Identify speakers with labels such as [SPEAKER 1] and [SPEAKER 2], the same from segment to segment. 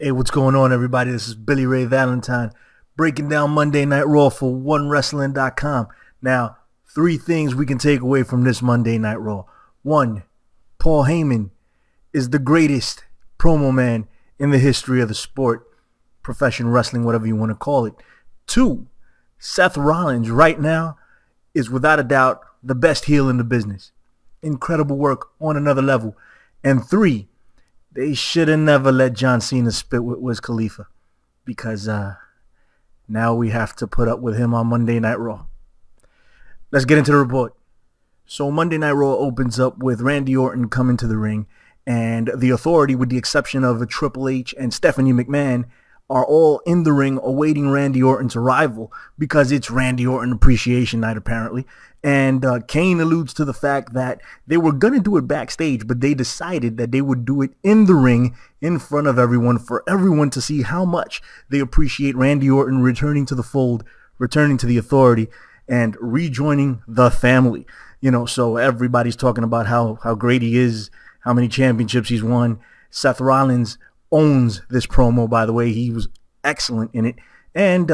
[SPEAKER 1] Hey, what's going on, everybody? This is Billy Ray Valentine breaking down Monday Night Raw for OneWrestling.com. Now, 3 things we can take away from this Monday Night Raw. 1, Paul Heyman is the greatest promo man in the history of the sport, professional wrestling, whatever you want to call it. 2, Seth Rollins right now is without a doubt the best heel in the business. Incredible work on another level. And 3, they should have never let John Cena spit with Wiz Khalifa, because now we have to put up with him on Monday Night Raw. Let's get into the report. So Monday Night Raw opens up with Randy Orton coming to the ring, and the Authority, with the exception of Triple H and Stephanie McMahon, are all in the ring awaiting Randy Orton's arrival, because it's Randy Orton Appreciation Night apparently. And Kane alludes to the fact that they were going to do it backstage, but they decided that they would do it in the ring in front of everyone, for everyone to see how much they appreciate Randy Orton returning to the fold, returning to the Authority, and rejoining the family. You know, so everybody's talking about how great he is, how many championships he's won. Seth Rollins owns this promo, by the way. He was excellent in it. And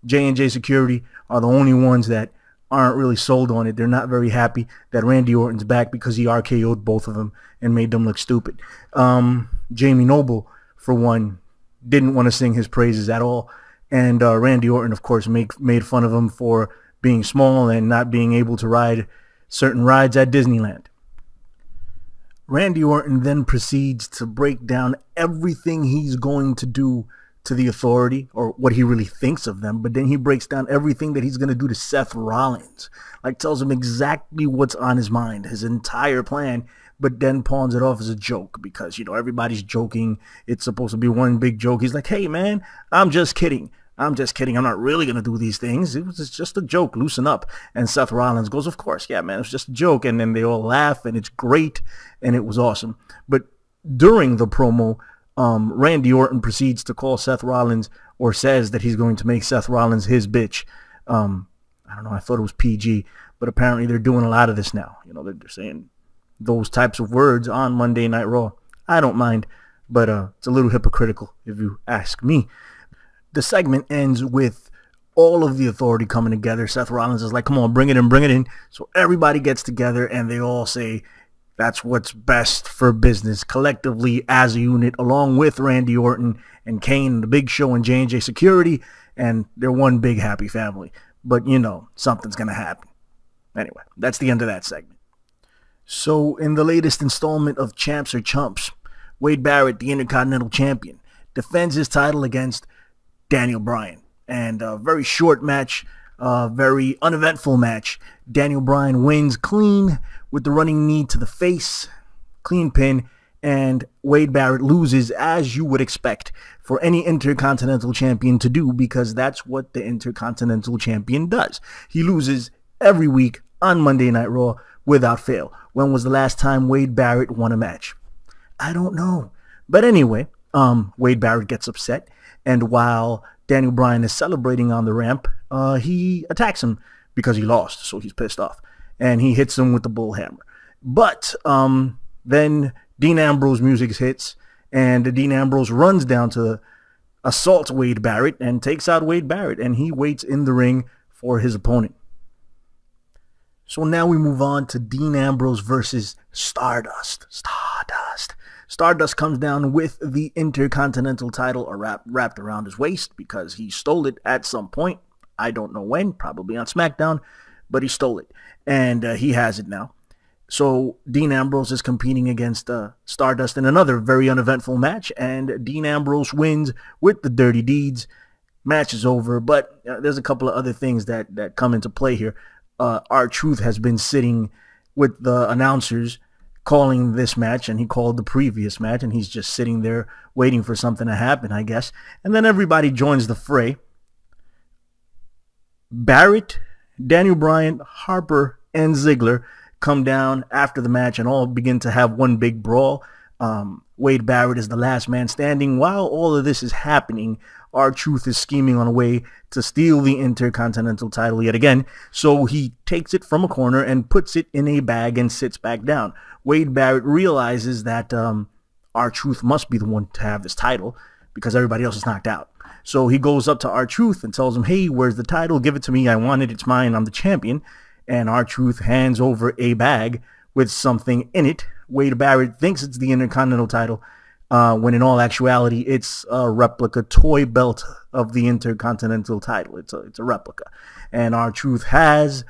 [SPEAKER 1] J&J Security are the only ones that aren't really sold on it. They're not very happy that Randy Orton's back, because he RKO'd both of them and made them look stupid. Jamie Noble, for one, didn't want to sing his praises at all. And Randy Orton, of course, made fun of him for being small and not being able to ride certain rides at Disneyland. Randy Orton then proceeds to break down everything he's going to do to the Authority, or what he really thinks of them, but then he breaks down everything that he's going to do to Seth Rollins. Like, tells him exactly what's on his mind, his entire plan, but then pawns it off as a joke, because, you know, everybody's joking. It's supposed to be one big joke. He's like, hey, man, I'm just kidding. I'm just kidding. I'm not really going to do these things. It's just a joke. Loosen up. And Seth Rollins goes, of course, yeah, man, it's just a joke. And then they all laugh, and it's great, and it was awesome. But during the promo, Randy Orton proceeds to call Seth Rollins, or says that he's going to make Seth Rollins his bitch. I don't know, I thought it was PG, but apparently they're doing a lot of this now. You know, they're saying those types of words on Monday Night Raw. I don't mind, but it's a little hypocritical if you ask me. The segment ends with all of the Authority coming together. Seth Rollins is like, come on, bring it in, bring it in. So everybody gets together, and they all say that's what's best for business, collectively as a unit, along with Randy Orton and Kane, the Big Show, and J&J Security, and they're one big happy family. But, you know, something's going to happen. Anyway, that's the end of that segment. So in the latest installment of Champs or Chumps, Wade Barrett, the Intercontinental Champion, defends his title against Daniel Bryan. And a very short match, very uneventful match. Daniel Bryan wins clean with the running knee to the face, clean pin, and Wade Barrett loses, as you would expect for any Intercontinental Champion to do, because that's what the Intercontinental Champion does. He loses every week on Monday Night Raw without fail. When was the last time Wade Barrett won a match? I don't know. But anyway, Wade Barrett gets upset, and while Daniel Bryan is celebrating on the ramp, he attacks him because he lost, so he's pissed off. And he hits him with the bull hammer. But then Dean Ambrose music hits, and Dean Ambrose runs down to assault Wade Barrett and takes out Wade Barrett, and he waits in the ring for his opponent. So now we move on to Dean Ambrose versus Stardust. Stardust comes down with the Intercontinental title wrapped around his waist, because he stole it at some point. I don't know when, probably on SmackDown, but he stole it, and he has it now. So Dean Ambrose is competing against Stardust in another very uneventful match, and Dean Ambrose wins with the Dirty Deeds. Match is over, but there's a couple of other things that come into play here. R-Truth has been sitting with the announcers calling this match, and he called the previous match, and he's just sitting there waiting for something to happen, I guess. And then everybody joins the fray. Barrett, Daniel Bryan, Harper, and Ziggler come down after the match and all begin to have one big brawl. Wade Barrett is the last man standing. While all of this is happening, R-Truth is scheming on a way to steal the Intercontinental title yet again. So he takes it from a corner and puts it in a bag and sits back down. Wade Barrett realizes that R-Truth must be the one to have this title, because everybody else is knocked out. So he goes up to R-Truth and tells him, hey, where's the title? Give it to me. I want it. It's mine. I'm the champion. And R-Truth hands over a bag with something in it. Wade Barrett thinks it's the Intercontinental title, when in all actuality, it's a replica toy belt of the Intercontinental title. It's a replica. And R-Truth has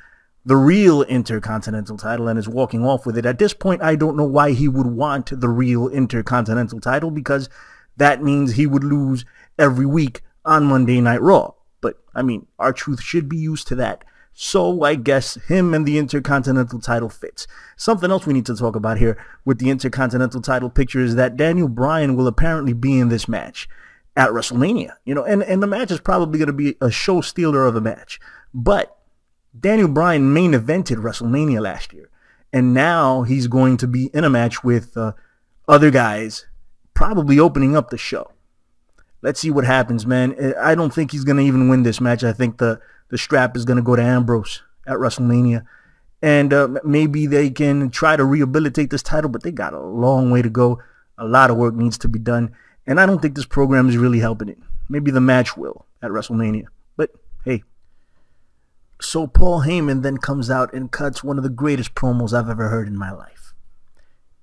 [SPEAKER 1] the real Intercontinental title and is walking off with it. At this point, I don't know why he would want the real Intercontinental title, because that means he would lose every week on Monday Night Raw. But, I mean, R-Truth should be used to that. So I guess him and the Intercontinental title fits. Something else we need to talk about here with the Intercontinental title picture is that Daniel Bryan will apparently be in this match at WrestleMania. You know, and the match is probably going to be a show stealer of a match. But Daniel Bryan main evented WrestleMania last year. And now he's going to be in a match with other guys, probably opening up the show. Let's see what happens, man. I don't think he's going to even win this match. I think the strap is going to go to Ambrose at WrestleMania. And maybe they can try to rehabilitate this title, but they got a long way to go. A lot of work needs to be done. And I don't think this program is really helping it. Maybe the match will at WrestleMania. But, hey. So Paul Heyman then comes out and cuts one of the greatest promos I've ever heard in my life.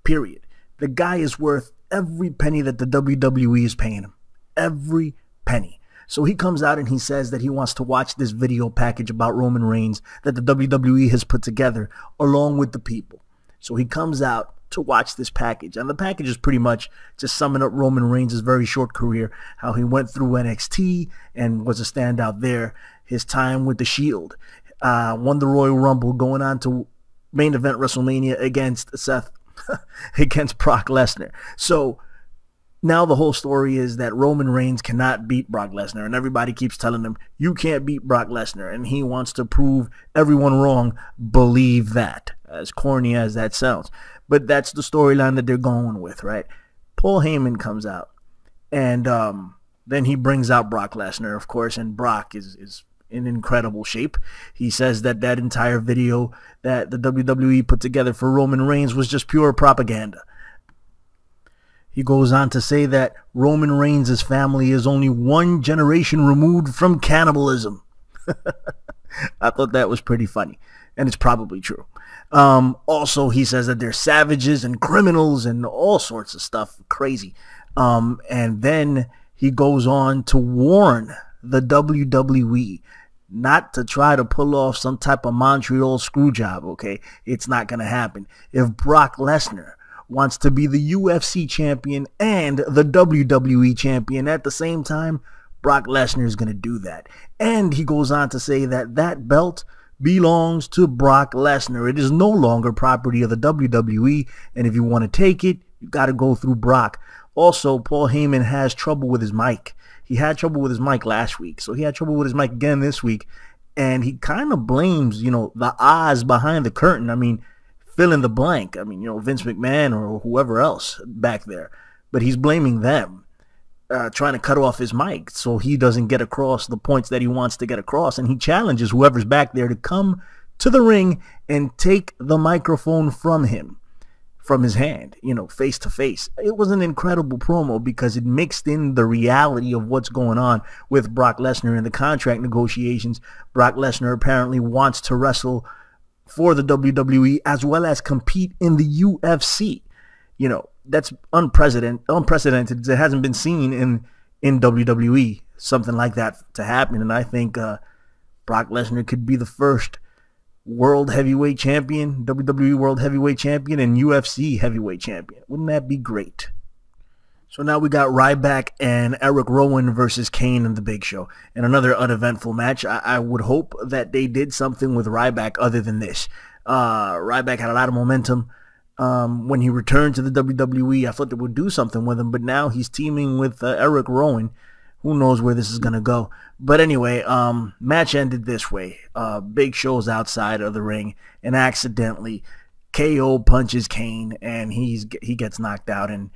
[SPEAKER 1] Period. The guy is worth every penny that the WWE is paying him. Every penny. So he comes out and he says that he wants to watch this video package about Roman Reigns that the WWE has put together along with the people. So he comes out to watch this package. And the package is pretty much just summing up Roman Reigns' very short career, how he went through NXT and was a standout there, his time with the Shield, won the Royal Rumble, going on to main event WrestleMania against against Brock Lesnar. So now the whole story is that Roman Reigns cannot beat Brock Lesnar, and everybody keeps telling him, you can't beat Brock Lesnar, and he wants to prove everyone wrong. Believe that, as corny as that sounds. But that's the storyline that they're going with, right? Paul Heyman comes out, and then he brings out Brock Lesnar, of course, and Brock is in incredible shape. He says that that entire video that the WWE put together for Roman Reigns was just pure propaganda. He goes on to say that Roman Reigns' family is only one generation removed from cannibalism. I thought that was pretty funny, and it's probably true. Also, he says that they're savages and criminals and all sorts of stuff. Crazy. And then he goes on to warn the WWE not to try to pull off some type of Montreal screw job, okay? It's not going to happen. If Brock Lesnar wants to be the UFC champion and the WWE champion at the same time, Brock Lesnar is going to do that. And he goes on to say that that belt belongs to Brock Lesnar. It is no longer property of the WWE, and if you want to take it, you got to go through Brock. Also, Paul Heyman has trouble with his mic. He had trouble with his mic last week, so he had trouble with his mic again this week, and he kind of blames, you know, the Oz behind the curtain. I mean, fill in the blank. I mean, you know, Vince McMahon or whoever else back there, but he's blaming them, trying to cut off his mic so he doesn't get across the points that he wants to get across, and he challenges whoever's back there to come to the ring and take the microphone from him, from his hand, you know, face to face. It was an incredible promo because it mixed in the reality of what's going on with Brock Lesnar in the contract negotiations. Brock Lesnar apparently wants to wrestle for the WWE as well as compete in the UFC. You know, that's unprecedented. It hasn't been seen in WWE, something like that to happen. And I think Brock Lesnar could be the first World Heavyweight Champion, WWE World Heavyweight Champion, and UFC Heavyweight Champion. Wouldn't that be great? So now we got Ryback and Eric Rowan versus Kane in the Big Show. And another uneventful match. I would hope that they did something with Ryback other than this. Ryback had a lot of momentum when he returned to the WWE. I thought they would do something with him, but now he's teaming with Eric Rowan. Who knows where this is going to go. But anyway, match ended this way. Big Show's outside of the ring, and accidentally KO punches Kane, and he gets knocked out, and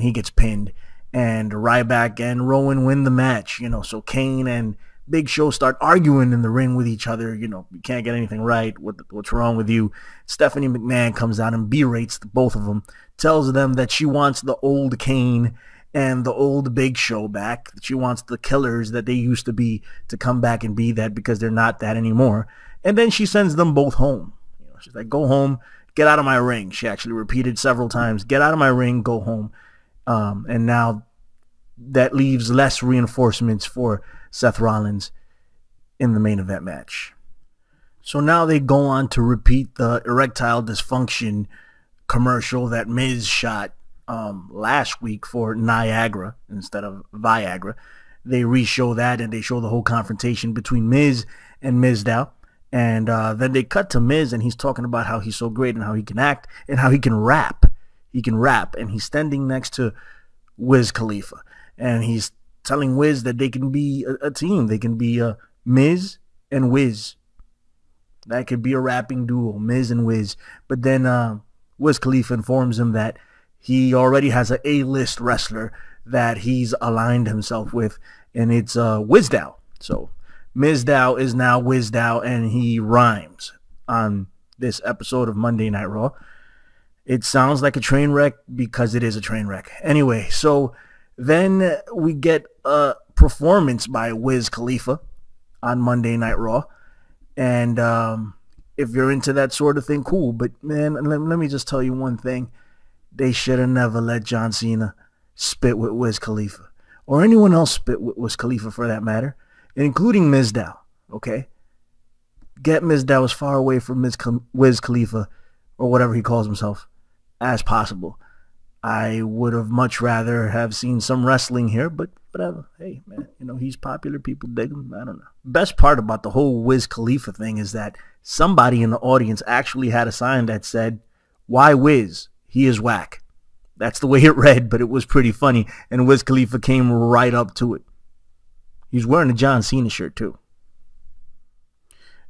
[SPEAKER 1] he gets pinned. And Ryback and Rowan win the match. You know, so Kane and Big Show start arguing in the ring with each other. You know, you can't get anything right. What's wrong with you? Stephanie McMahon comes out and berates both of them, tells them that she wants the old Kane, and the old Big Show back. She wants the killers that they used to be to come back and be that, because they're not that anymore. And then she sends them both home. She's like, go home, get out of my ring. She actually repeated several times, get out of my ring, go home. And now that leaves less reinforcements for Seth Rollins in the main event match. So now they go on to repeat the erectile dysfunction commercial that Miz shot last week for Niagara instead of Viagra. They re-show that, and they show the whole confrontation between Miz and Mizdow. And then they cut to Miz, and he's talking about how he's so great and how he can act and how he can rap. He can rap, and he's standing next to Wiz Khalifa. And he's telling Wiz that they can be a team. They can be Miz and Wiz. That could be a rapping duo, Miz and Wiz. But then Wiz Khalifa informs him that he already has an A-list wrestler that he's aligned himself with, and it's Wizdow. So Mizdow is now Wizdow, and he rhymes on this episode of Monday Night Raw. It sounds like a train wreck because it is a train wreck. Anyway, so then we get a performance by Wiz Khalifa on Monday Night Raw. And if you're into that sort of thing, cool. But, man, let me just tell you one thing. They should have never let John Cena spit with Wiz Khalifa. Or anyone else spit with Wiz Khalifa, for that matter. Including Mizdow, okay? Get Mizdow as far away from Wiz Khalifa, or whatever he calls himself, as possible. I would have much rather have seen some wrestling here, but whatever. Hey, man, he's popular. People dig him. I don't know. Best part about the whole Wiz Khalifa thing is that somebody in the audience actually had a sign that said, "Why Wiz? He is whack." That's the way it read, but it was pretty funny, and Wiz Khalifa came right up to it. He's wearing a John Cena shirt, too.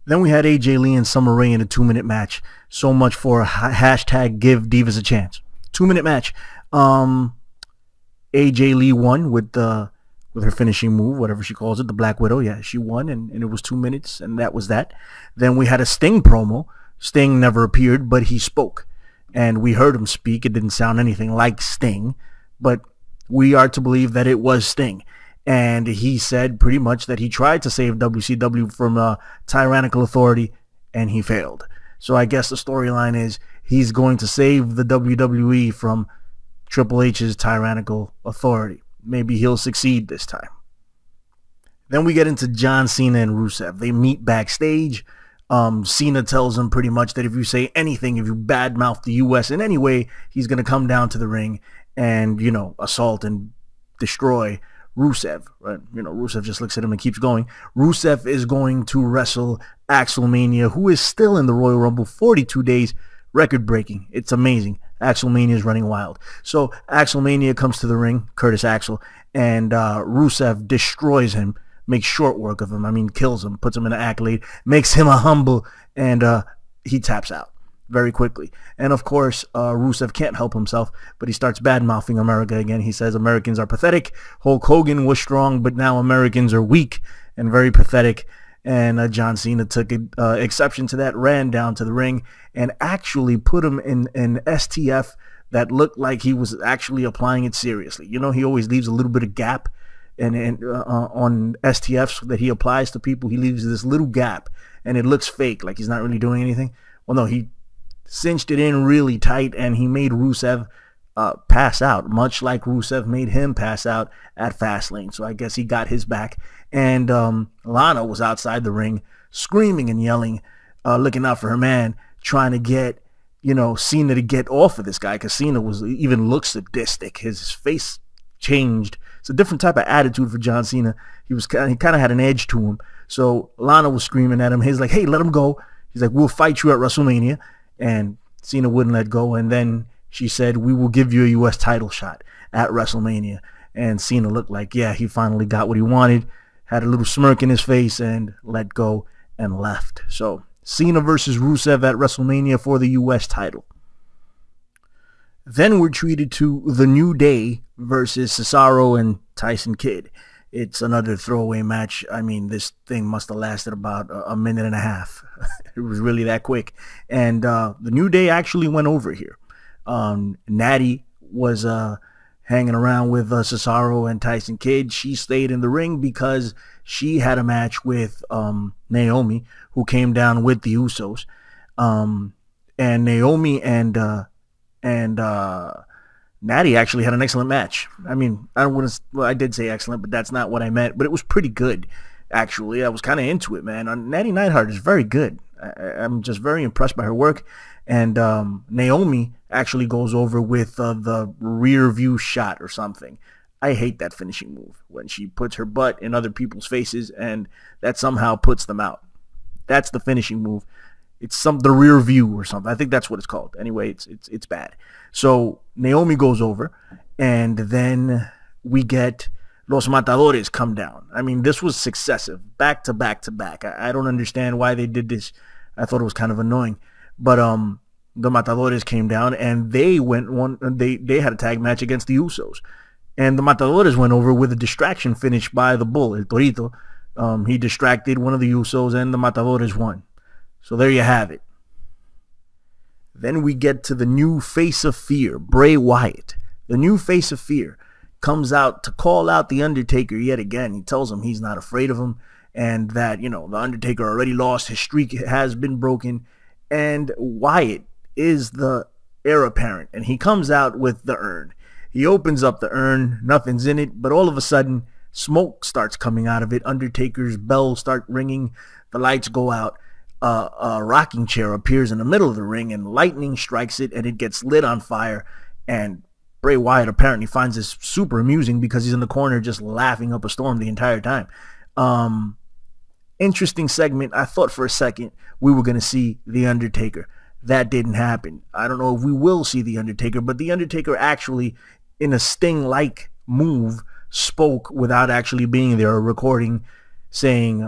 [SPEAKER 1] Then we had AJ Lee and Summer Rae in a 2-minute match. So much for hashtag give divas a chance. 2-minute match. AJ Lee won with her finishing move, whatever she calls it, the Black Widow. Yeah, she won, and it was 2 minutes, and that was that. Then we had a Sting promo. Sting never appeared, but he spoke. And we heard him speak. It didn't sound anything like Sting, but we are to believe that it was Sting. And he said pretty much that he tried to save WCW from tyrannical authority, and he failed. So I guess the storyline is he's going to save the WWE from Triple H's tyrannical authority. Maybe he'll succeed this time. Then we get into John Cena and Rusev. They meet backstage. Cena tells him pretty much that if you say anything, if you badmouth the U.S. in any way, he's going to come down to the ring and, assault and destroy Rusev, right? Rusev just looks at him and keeps going. Rusev is going to wrestle Axel Mania, who is still in the Royal Rumble, 42 days, record-breaking. It's amazing. Axel Mania is running wild. So Axel Mania comes to the ring, Curtis Axel, and Rusev destroys him, makes short work of him. I mean, kills him, puts him in an accolade, makes him a humble, and he taps out very quickly. And of course, Rusev can't help himself, but he starts bad-mouthing America again. He says Americans are pathetic. Hulk Hogan was strong, but now Americans are weak and very pathetic. And John Cena took exception to that, ran down to the ring, and actually put him in an STF that looked like he was actually applying it seriously. He always leaves a little bit of gap, and on STFs that he applies to people, he leaves this little gap, and it looks fake, like he's not really doing anything. Well, no, he cinched it in really tight, and he made Rusev pass out, much like Rusev made him pass out at Fastlane. So I guess he got his back. And Lana was outside the ring screaming and yelling, looking out for her man, trying to get, Cena to get off of this guy, because Cena even looks sadistic. His face changed. It's a different type of attitude for John Cena. He kind of had an edge to him. So Lana was screaming at him. He's like, "Hey, let him go." He's like, "We'll fight you at WrestleMania." And Cena wouldn't let go. And then she said, "We will give you a U.S. title shot at WrestleMania." And Cena looked like, yeah, he finally got what he wanted, had a little smirk in his face, and let go and left. So Cena versus Rusev at WrestleMania for the U.S. title. Then we're treated to The New Day versus Cesaro and Tyson Kidd. It's another throwaway match. I mean, this thing must have lasted about a minute and a half. It was really that quick. And The New Day actually went over here. Natty was hanging around with Cesaro and Tyson Kidd. She stayed in the ring because she had a match with Naomi, who came down with the Usos. And Naomi and Natty actually had an excellent match. I mean, I did say excellent, but that's not what I meant. But it was pretty good, actually. I was kind of into it, man. Natty Neidhart is very good. I'm just very impressed by her work. And Naomi actually goes over with the rear view shot or something. I hate that finishing move when she puts her butt in other people's faces and that somehow puts them out. That's the finishing move. It's the rear view or something. I think that's what it's called. Anyway, it's bad. So Naomi goes over, and then we get Los Matadores come down. I mean, this was successive, back to back to back. I don't understand why they did this. I thought it was kind of annoying. But the Matadores came down, and they had a tag match against the Usos. And the Matadores went over with a distraction finish by the Bull, El Torito. He distracted one of the Usos, and the Matadores won. So there you have it. Then we get to the new face of fear, Bray Wyatt. The new face of fear comes out to call out the Undertaker yet again. He tells him he's not afraid of him and that, the Undertaker already lost. His streak has been broken. And Wyatt is the heir apparent. And he comes out with the urn. He opens up the urn. Nothing's in it. But all of a sudden, smoke starts coming out of it. Undertaker's bells start ringing. The lights go out. A rocking chair appears in the middle of the ring, and lightning strikes it, and it gets lit on fire. And Bray Wyatt apparently finds this super amusing because he's in the corner just laughing up a storm the entire time. Interesting segment. I thought for a second we were going to see The Undertaker. That didn't happen. I don't know if we will see The Undertaker, but The Undertaker actually, in a Sting-like move, spoke without actually being there, a recording saying,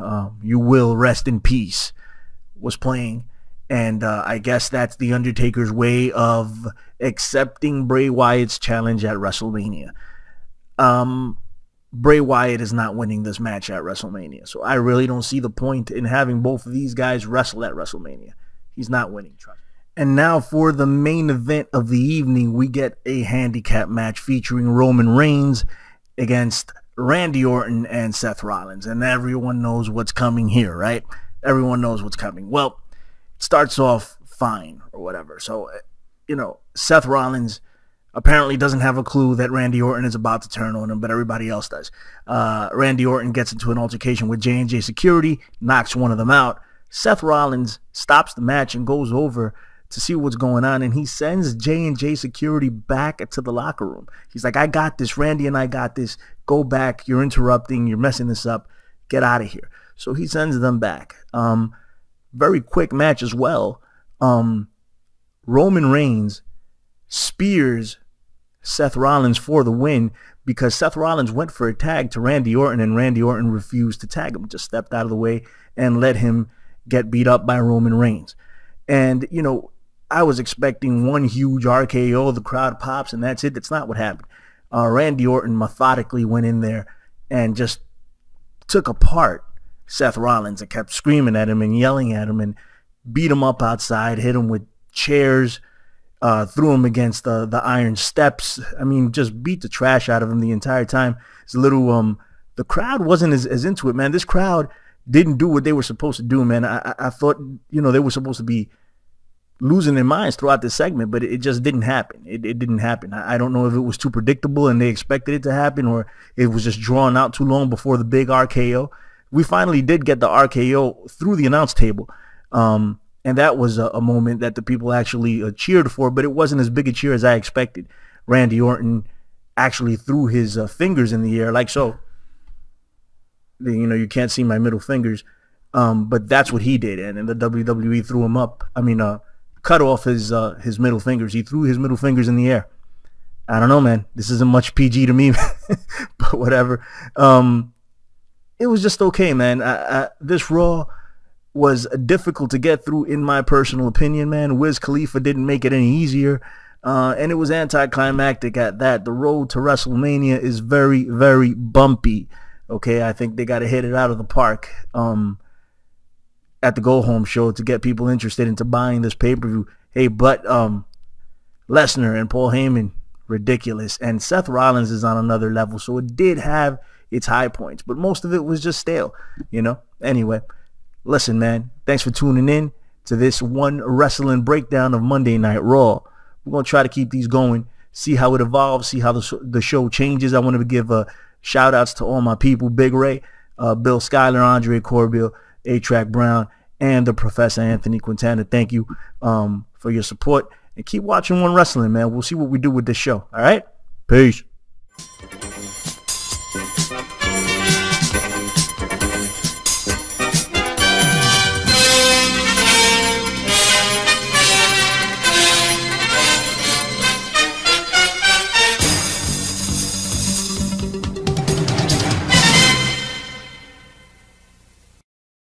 [SPEAKER 1] "You will rest in peace," was playing. And I guess that's The Undertaker's way of accepting Bray Wyatt's challenge at WrestleMania. Bray Wyatt is not winning this match at WrestleMania, so I really don't see the point in having both of these guys wrestle at WrestleMania. He's not winning, trust me. And now for the main event of the evening, we get a handicap match featuring Roman Reigns against Randy Orton and Seth Rollins. And everyone knows what's coming here, right? Everyone knows what's coming. Well, it starts off fine or whatever. So, Seth Rollins apparently doesn't have a clue that Randy Orton is about to turn on him, but everybody else does. Randy Orton gets into an altercation with J&J Security, knocks one of them out. Seth Rollins stops the match and goes over to see what's going on, and he sends J&J Security back to the locker room. He's like, "I got this, Randy, and I got this. Go back. You're interrupting. You're messing this up. Get out of here." So he sends them back. Very quick match as well. Roman Reigns spears Seth Rollins for the win because Seth Rollins went for a tag to Randy Orton, and Randy Orton refused to tag him, just stepped out of the way and let him get beat up by Roman Reigns. And, I was expecting one huge RKO, the crowd pops, and that's it. That's not what happened. Randy Orton methodically went in there and just took apart Seth Rollins and kept screaming at him and yelling at him and beat him up outside, hit him with chairs, threw him against the iron steps. I mean, just beat the trash out of him the entire time. It's a little, the crowd wasn't as into it, man. This crowd didn't do what they were supposed to do, man. I thought, they were supposed to be losing their minds throughout this segment, but it just didn't happen. It didn't happen. I don't know if it was too predictable and they expected it to happen, or it was just drawn out too long before the big RKO. We finally did get the RKO through the announce table, and that was a moment that the people actually cheered for, but it wasn't as big a cheer as I expected. Randy Orton actually threw his fingers in the air like so. You can't see my middle fingers, but that's what he did, and the WWE threw him up. Cut off his middle fingers. He threw his middle fingers in the air. I don't know, man. This isn't much PG to me, but whatever. It was just okay, man. This Raw was difficult to get through, in my personal opinion, man. Wiz Khalifa didn't make it any easier, and it was anticlimactic at that. The road to WrestleMania is very, very bumpy. Okay, I think they got to hit it out of the park at the go-home show to get people interested into buying this pay-per-view. Hey, but Lesnar and Paul Heyman ridiculous. And Seth Rollins is on another level, so it did have its high points, but most of it was just stale, you know. Anyway, listen, man, thanks for tuning in to this one wrestling breakdown of Monday Night Raw. We're going to try to keep these going, see how it evolves, see how the show changes. I wanted to give shout outs to all my people: Big Ray, Bill Schuyler, Andre Corbeil, A-Track Brown, and the Professor Anthony Quintana. Thank you for your support, and keep watching One Wrestling, man. We'll see what we do with this show. All right, peace.